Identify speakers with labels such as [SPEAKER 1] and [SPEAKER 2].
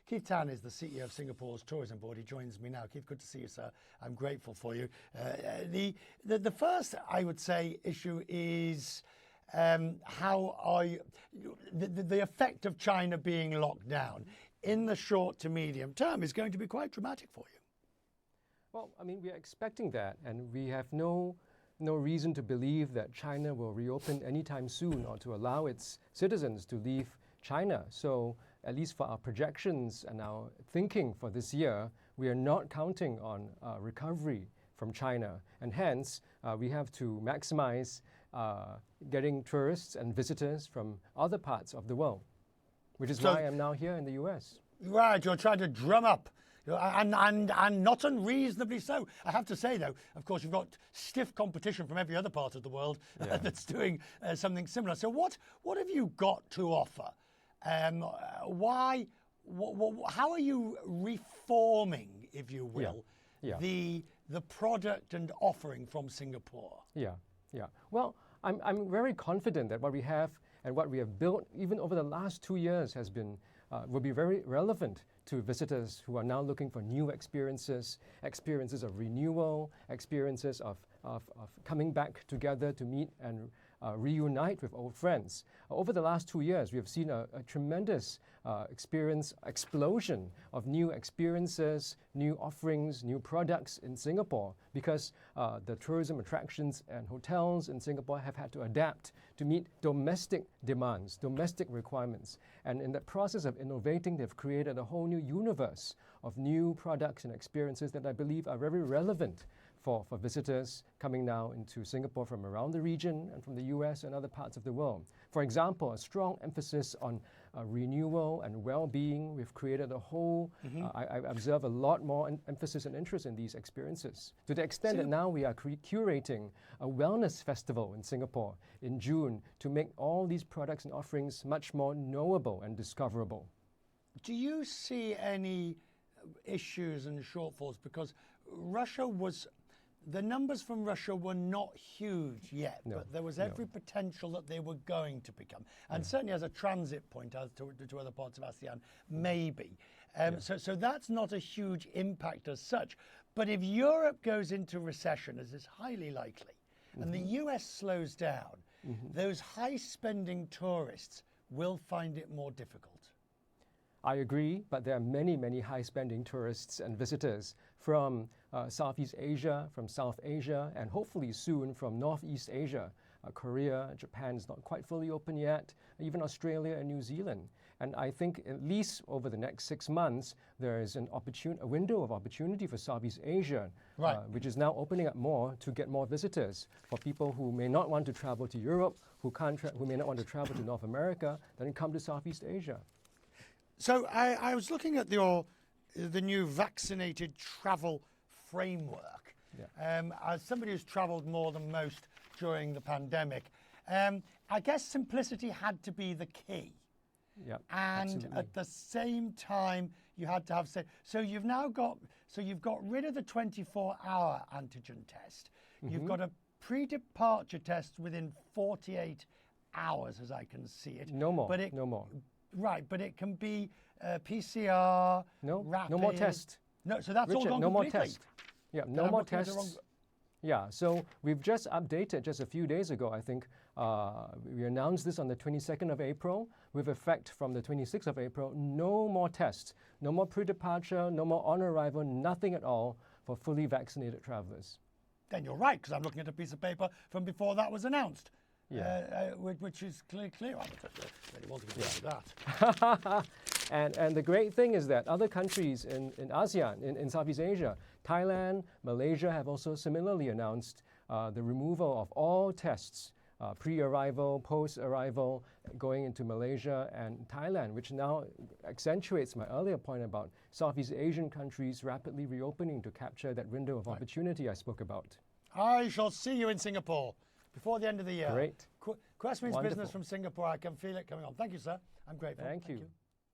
[SPEAKER 1] Keith Tan is the CEO of Singapore's Tourism Board. He joins me now. Keith, good to see you, sir. I'm grateful for you. The first, I would say, issue is how are you, the effect of China being locked down in the short to medium term is going to be quite dramatic for you.
[SPEAKER 2] Well, I mean, we are expecting that, and we have no reason to believe that China will reopen anytime soon or to allow its citizens to leave China. So at least for our projections and our thinking for this year, we are not counting on recovery from China. And hence, we have to maximize getting tourists and visitors from other parts of the world, which is why I'm now here in the US.
[SPEAKER 1] Right, you're trying to drum up. And not unreasonably so. I have to say, though, of course, you've got stiff competition from every other part of the world that's doing something similar. So what have you got to offer? How are you reforming, if you will, the product and offering from Singapore?
[SPEAKER 2] Yeah. Well, I'm very confident that what we have and what we have built, even over the last 2 years, has been will be very relevant to visitors who are now looking for new experiences of renewal, experiences of coming back together to meet and reunite with old friends. Over the last 2 years, we have seen a tremendous explosion of new experiences, new offerings, new products in Singapore because the tourism attractions and hotels in Singapore have had to adapt to meet domestic demands, domestic requirements. And in the process of innovating, they've created a whole new universe of new products and experiences that I believe are very relevant for visitors coming now into Singapore from around the region and from the US and other parts of the world. For example, a strong emphasis on renewal and well-being. We've created a whole, I observe a lot more emphasis and interest in these experiences, to the extent that now we are curating a wellness festival in Singapore in June to make all these products and offerings much more knowable and discoverable.
[SPEAKER 1] Do you see any issues and shortfalls? Because the numbers from Russia were not huge yet, but there was every potential that they were going to become. And certainly as a transit point as to other parts of ASEAN, maybe. So that's not a huge impact as such. But if Europe goes into recession, as is highly likely, and the US slows down, those high-spending tourists will find it more difficult.
[SPEAKER 2] I agree, but there are many, many high-spending tourists and visitors from Southeast Asia, from South Asia, and hopefully soon from Northeast Asia. Korea, Japan is not quite fully open yet, even Australia and New Zealand. And I think at least over the next 6 months, there is a window of opportunity for Southeast Asia, which is now opening up more to get more visitors. For people who may not want to travel to Europe, who may not want to travel to North America, then come to Southeast Asia.
[SPEAKER 1] So I was looking at the new vaccinated travel framework. As somebody who's travelled more than most during the pandemic, I guess simplicity had to be the key.
[SPEAKER 2] Yeah,
[SPEAKER 1] and
[SPEAKER 2] absolutely.
[SPEAKER 1] At the same time, you had to have so you've got rid of the 24-hour antigen test. You've got a pre-departure test within 48 hours, as I can see it.
[SPEAKER 2] No more.
[SPEAKER 1] Right, but it can be PCR, rapid.
[SPEAKER 2] No more test.
[SPEAKER 1] No, so that's
[SPEAKER 2] Richard,
[SPEAKER 1] all gone
[SPEAKER 2] no
[SPEAKER 1] completely.
[SPEAKER 2] more test. Yeah, no more tests. Yeah, so we've just updated just a few days ago, I think. We announced this on the 22nd of April. With effect from the 26th of April, no more tests, no more pre-departure, no more on arrival, nothing at all for fully vaccinated travelers.
[SPEAKER 1] Then you're right, because I'm looking at a piece of paper from before that was announced. Which is clear. I really want to get into that.
[SPEAKER 2] And the great thing is that other countries in ASEAN, in Southeast Asia, Thailand, Malaysia have also similarly announced the removal of all tests, pre-arrival, post-arrival, going into Malaysia and Thailand, which now accentuates my earlier point about Southeast Asian countries rapidly reopening to capture that window of opportunity I spoke about.
[SPEAKER 1] I shall see you in Singapore before the end of the year.
[SPEAKER 2] Great.
[SPEAKER 1] Quest means
[SPEAKER 2] Wonderful.
[SPEAKER 1] business from Singapore. I can feel it coming on. Thank you, sir. I'm grateful.
[SPEAKER 2] Thank you.